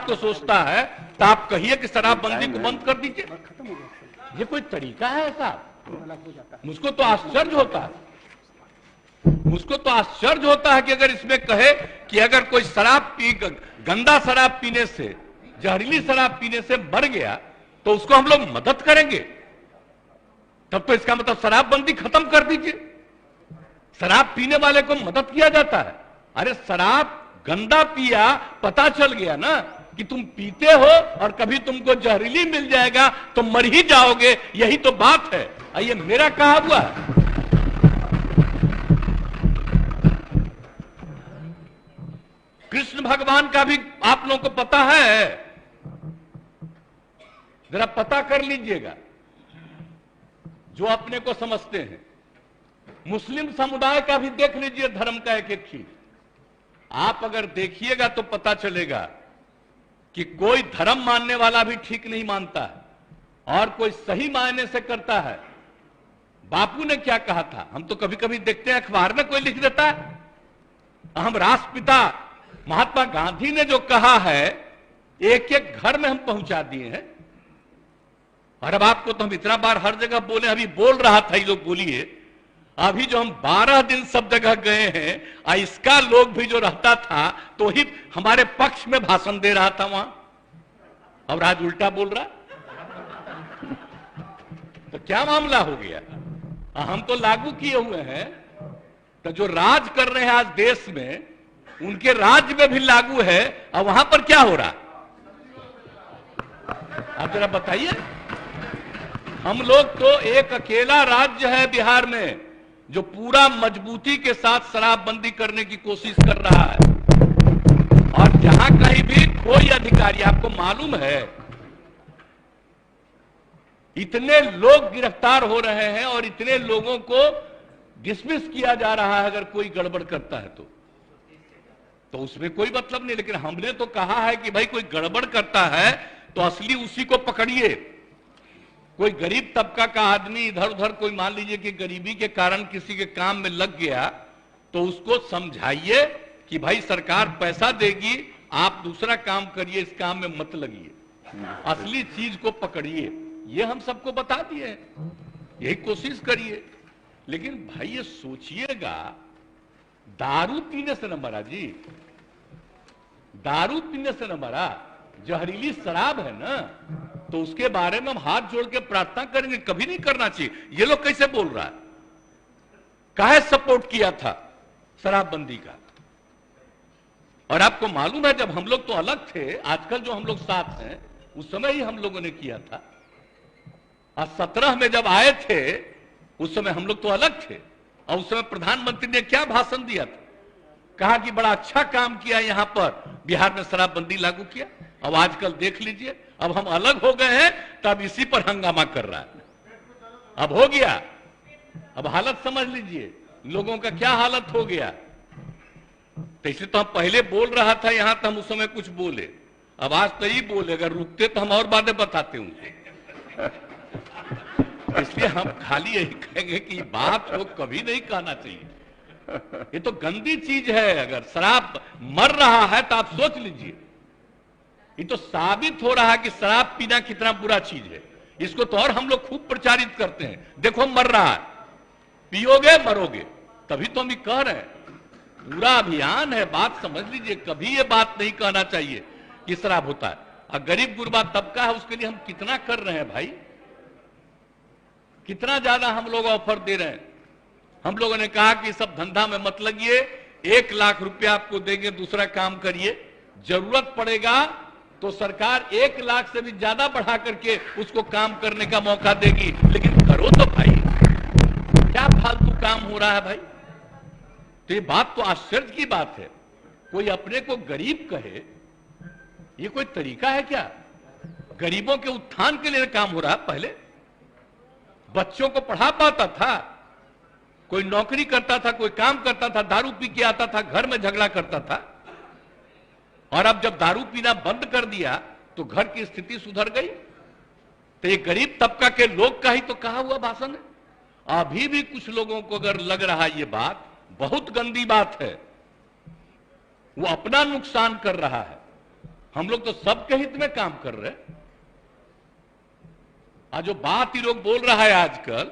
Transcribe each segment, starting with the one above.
बात को सोचता है तो आप कहिए कि शराबबंदी को बंद कर दीजिए। ये कोई तरीका है साहब? मुझको तो आश्चर्य होता है, मुझको तो आश्चर्य होता है कि अगर इसमें कहे कि अगर कोई गंदा शराब पीने से, जहरीली शराब पीने से मर गया तो उसको हम लोग मदद करेंगे, तब तो इसका मतलब शराबबंदी खत्म कर दीजिए। शराब पीने वाले को मदद किया जाता है। अरे शराब गंदा पिया, पता चल गया ना कि तुम पीते हो और कभी तुमको जहरीली मिल जाएगा तो मर ही जाओगे, यही तो बात है। ये मेरा कहा हुआ है। कृष्ण भगवान का भी आप लोगों को पता है, जरा पता कर लीजिएगा जो अपने को समझते हैं। मुस्लिम समुदाय का भी देख लीजिए, धर्म का एक एक चीज आप अगर देखिएगा तो पता चलेगा कि कोई धर्म मानने वाला भी ठीक नहीं मानता है और कोई सही मायने से करता है। बापू ने क्या कहा था, हम तो कभी कभी देखते हैं अखबार में कोई लिख देता है। हम राष्ट्रपिता महात्मा गांधी ने जो कहा है एक एक घर में हम पहुंचा दिए हैं। और अब आपको तो हम इतना बार हर जगह बोले, अभी बोल रहा था ये लोग, बोलिए अभी जो हम 12 दिन सब जगह गए हैं, इसका लोग भी जो रहता था तो ही हमारे पक्ष में भाषण दे रहा था वहां, और आज उल्टा बोल रहा। तो क्या मामला हो गया? हम तो लागू किए हुए हैं, तो जो राज कर रहे हैं आज देश में उनके राज्य में भी लागू है, और वहां पर क्या हो रहा आप जरा बताइए। हम लोग तो एक अकेला राज्य है बिहार में जो पूरा मजबूती के साथ शराबबंदी करने की कोशिश कर रहा है, और जहां कहीं भी कोई अधिकारी, आपको मालूम है इतने लोग गिरफ्तार हो रहे हैं और इतने लोगों को डिसमिस किया जा रहा है अगर कोई गड़बड़ करता है तो उसमें कोई मतलब नहीं। लेकिन हमने तो कहा है कि भाई कोई गड़बड़ करता है तो असली उसी को पकड़िए। कोई गरीब तबका का आदमी इधर उधर, कोई मान लीजिए कि गरीबी के कारण किसी के काम में लग गया, तो उसको समझाइए कि भाई सरकार पैसा देगी, आप दूसरा काम करिए, इस काम में मत लगिए, असली चीज को पकड़िए। ये हम सबको बता दिए, यही कोशिश करिए। लेकिन भाई ये सोचिएगा, दारू पीने से न मरा जी, दारू पीने से न मरा, जहरीली शराब है ना, तो उसके बारे में हम हाथ जोड़ के प्रार्थना करेंगे, कभी नहीं करना चाहिए। ये लोग कैसे बोल रहा है? काहे सपोर्ट किया था शराबबंदी का? और आपको मालूम है जब हम लोग तो अलग थे, आजकल जो हम लोग साथ हैं, उस समय ही हम लोगों ने किया था। और 17 में जब आए थे उस समय हम लोग तो अलग थे, और उस समय प्रधानमंत्री ने क्या भाषण दिया था? कहा कि बड़ा अच्छा काम किया यहां पर, बिहार में शराबबंदी लागू किया। अब आजकल देख लीजिए, अब हम अलग हो गए हैं तब इसी पर हंगामा कर रहा है। अब हो गया, अब हालत समझ लीजिए लोगों का क्या हालत हो गया। तो इसलिए तो हम पहले बोल रहा था यहां, तो हम उस समय कुछ बोले, अब आज तो ही बोले, अगर रुकते तो हम और बातें बताते उनसे। इसलिए हम खाली यही कहेंगे कि बात को कभी नहीं कहना चाहिए। ये तो गंदी चीज है। अगर शराब मर रहा है तो आप सोच लीजिए, ये तो साबित हो रहा है कि शराब पीना कितना बुरा चीज है। इसको तो और हम लोग खूब प्रचारित करते हैं, देखो मर रहा है, पियोगे मरोगे, तभी तो हम ये कह रहे हैं। पूरा अभियान है, बात समझ लीजिए। कभी ये बात नहीं कहना चाहिए कि शराब होता है। और गरीब गुरबा तबका है, उसके लिए हम कितना कर रहे हैं भाई, कितना ज्यादा हम लोग ऑफर दे रहे हैं। हम लोगों ने कहा कि सब धंधा में मत लगिए, 1 लाख रुपया आपको देंगे, दूसरा काम करिए, जरूरत पड़ेगा तो सरकार 1 लाख से भी ज्यादा बढ़ा करके उसको काम करने का मौका देगी। लेकिन करो तो भाई, क्या फालतू काम हो रहा है भाई। तो ये बात तो आश्चर्य की बात है, कोई अपने को गरीब कहे, ये कोई तरीका है क्या? गरीबों के उत्थान के लिए काम हो रहा है। पहले बच्चों को पढ़ा पाता था, कोई नौकरी करता था, कोई काम करता था, दारू पी के आता था, घर में झगड़ा करता था। और अब जब दारू पीना बंद कर दिया तो घर की स्थिति सुधर गई। तो ये गरीब तबका के लोग का ही तो कहा हुआ भाषण है। अभी भी कुछ लोगों को अगर लग रहा है ये बात बहुत गंदी बात है, वो अपना नुकसान कर रहा है। हम लोग तो सबके हित में काम कर रहे हैं। आज जो बात ही लोग बोल रहा है आजकल,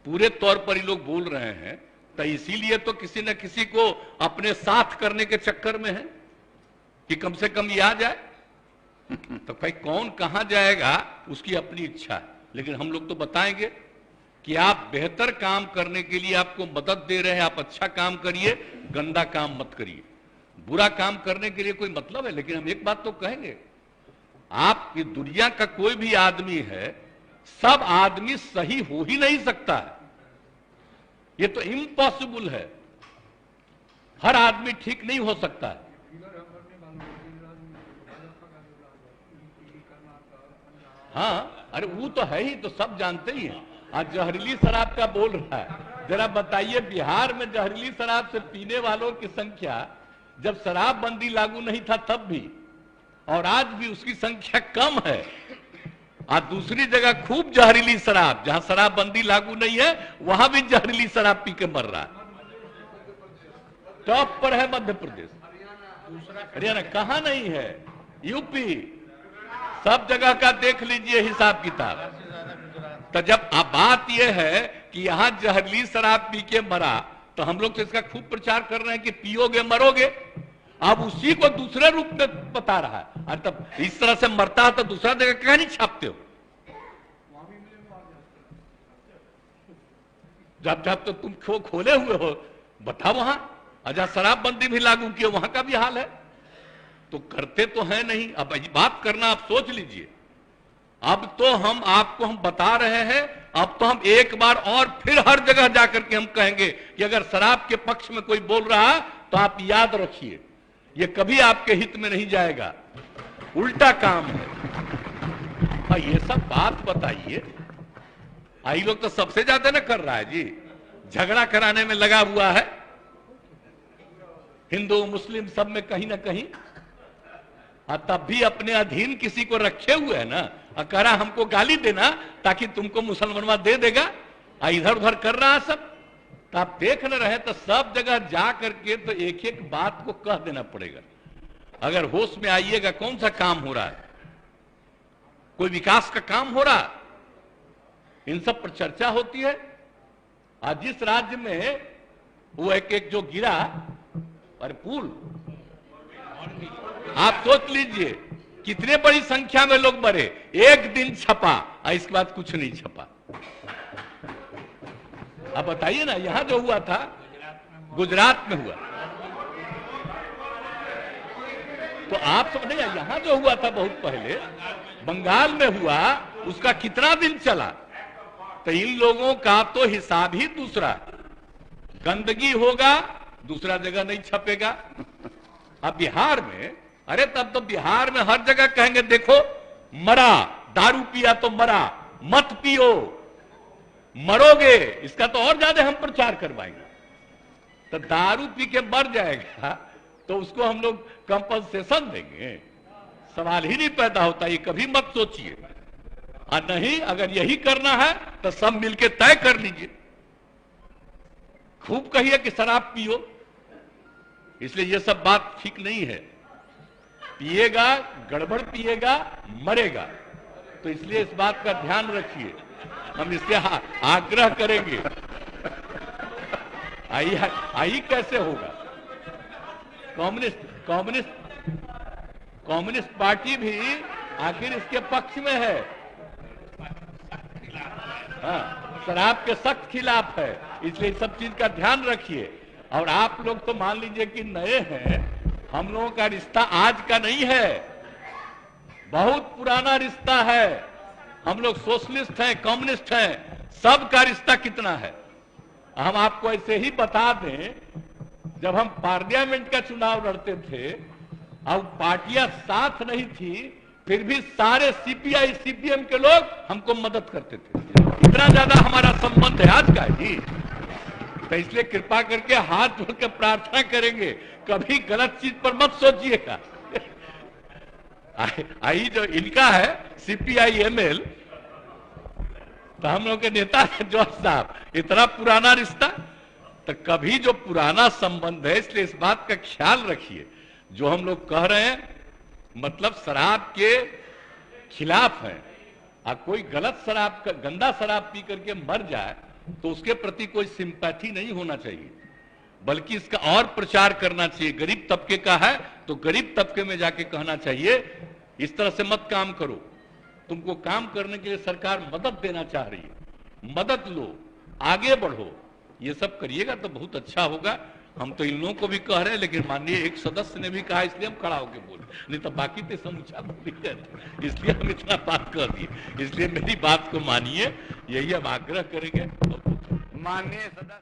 पूरे तौर पर ही लोग बोल रहे हैं, तो इसीलिए तो किसी न किसी को अपने साथ करने के चक्कर में है कि कम से कम ये आ जाए। तो भाई कौन कहां जाएगा उसकी अपनी इच्छा है, लेकिन हम लोग तो बताएंगे कि आप बेहतर काम करने के लिए आपको मदद दे रहे हैं, आप अच्छा काम करिए, गंदा काम मत करिए। बुरा काम करने के लिए कोई मतलब है, लेकिन हम एक बात तो कहेंगे, आप ये दुनिया का कोई भी आदमी है, सब आदमी सही हो ही नहीं सकता है, ये तो इम्पॉसिबल है। हर आदमी ठीक नहीं हो सकता है। हाँ, अरे वो तो है ही, तो सब जानते ही हैं। आज जहरीली शराब का बोल रहा है, जरा बताइए, बिहार में जहरीली शराब से पीने वालों की संख्या जब शराबबंदी लागू नहीं था तब भी, और आज भी उसकी संख्या कम है। आज दूसरी जगह खूब जहरीली शराब, जहां शराबबंदी लागू नहीं है वहां भी जहरीली शराब पी के मर रहा है। टॉप पर है मध्य प्रदेश, हरियाणा कहां नहीं है, यूपी, सब जगह का देख लीजिए हिसाब किताब। तो जब अब बात यह है कि यहां जहरीली शराब पी के मरा, तो हम लोग तो इसका खूब प्रचार कर रहे हैं कि पियोगे मरोगे। अब उसी को दूसरे रूप में बता रहा है। और तब इस तरह से मरता है तो दूसरा जगह क्या नहीं छापते हो? जब जब तो तुम खोले हुए हो, बताओ वहां। अजा शराबबंदी भी लागू किए, वहां का भी हाल है। तो करते तो है नहीं। अब बात करना आप सोच लीजिए। अब तो हम आपको हम बता रहे हैं, अब तो हम एक बार और फिर हर जगह जाकर के हम कहेंगे कि अगर शराब के पक्ष में कोई बोल रहा है तो आप याद रखिए, ये कभी आपके हित में नहीं जाएगा, उल्टा काम है। ये सब बात बताइए। आई लोग तो सबसे ज्यादा ना कर रहा है जी, झगड़ा कराने में लगा हुआ है, हिंदू मुस्लिम सब में कहीं ना कहीं। तब भी अपने अधीन किसी को रखे हुए है ना, कह रहा हमको गाली देना ताकि तुमको मुसलमानवा दे देगा, इधर उधर कर रहा है सब। तो आप देख न रहे तो सब जगह जा करके तो एक एक बात को कह देना पड़ेगा। अगर होश में आइएगा, कौन सा काम हो रहा है, कोई विकास का काम हो रहा है, इन सब पर चर्चा होती है। आज जिस राज्य में वो एक जो गिरा, अरे पुल, आप सोच लीजिए कितने बड़ी संख्या में लोग मरे, एक दिन छपा और इसके बाद कुछ नहीं छपा। अब बताइए ना, यहां जो हुआ था गुजरात में हुआ, तो आप समझे, यहां जो हुआ था बहुत पहले बंगाल में हुआ, उसका कितना दिन चला। तो इन लोगों का तो हिसाब ही दूसरा, गंदगी होगा दूसरा जगह नहीं छपेगा। अब बिहार में, अरे तब तो बिहार में हर जगह कहेंगे देखो मरा, दारू पिया तो मरा, मत पियो मरोगे, इसका तो और ज्यादा हम प्रचार करवाएंगे। तो दारू पी के मर जाएगा तो उसको हम लोग कंपनसेशन देंगे, सवाल ही नहीं पैदा होता। ये कभी मत सोचिए। और नहीं, अगर यही करना है तो सब मिलके तय कर लीजिए, खूब कहिए कि शराब पियो। इसलिए ये सब बात ठीक नहीं है। पिएगा, गड़बड़ पिएगा, मरेगा। तो इसलिए इस बात का ध्यान रखिए, हम इससे आग्रह करेंगे। आई कैसे होगा? कम्युनिस्ट पार्टी भी आखिर इसके पक्ष में है, हाँ, शराब के सख्त खिलाफ है। इसलिए सब चीज का ध्यान रखिए। और आप लोग तो मान लीजिए कि नए हैं, हम लोगों का रिश्ता आज का नहीं है, बहुत पुराना रिश्ता है। हम लोग सोशलिस्ट हैं, कम्युनिस्ट हैं, सबका रिश्ता कितना है। हम आपको ऐसे ही बता दें, जब हम पार्लियामेंट का चुनाव लड़ते थे, अब पार्टियां साथ नहीं थी, फिर भी सारे सीपीआई सीपीएम के लोग हमको मदद करते थे। इतना ज्यादा हमारा संबंध है आज का जी। तो इसलिए कृपा करके हाथ जोड़ के प्रार्थना करेंगे, कभी गलत चीज पर मत सोचिएगा। आई जो इनका है सीपीआई एमएल, तो हम लोग के नेता है जॉर्ज साहब, इतना पुराना रिश्ता। तो कभी जो पुराना संबंध है, इसलिए इस बात का ख्याल रखिए। जो हम लोग कह रहे हैं मतलब शराब के खिलाफ है। कोई गलत शराब, गंदा शराब पी करके मर जाए तो उसके प्रति कोई सिंपैथी नहीं होना चाहिए, बल्कि इसका और प्रचार करना चाहिए। गरीब तबके का है तो गरीब तबके में जाके कहना चाहिए इस तरह से मत काम करो, तुमको काम करने के लिए सरकार मदद देना चाह रही है, मदद लो, आगे बढ़ो। ये सब करिएगा तो बहुत अच्छा होगा। हम तो इन लोगों को भी कह रहे हैं, लेकिन माननीय एक सदस्य ने भी कहा इसलिए हम खड़ा होकर बोले, नहीं तो बाकी तो समूचा बोली जाते, इसलिए हम इतना बात कर दिए। इसलिए मेरी बात को मानिए, यही हम आग्रह करेंगे। माननीय सदस्य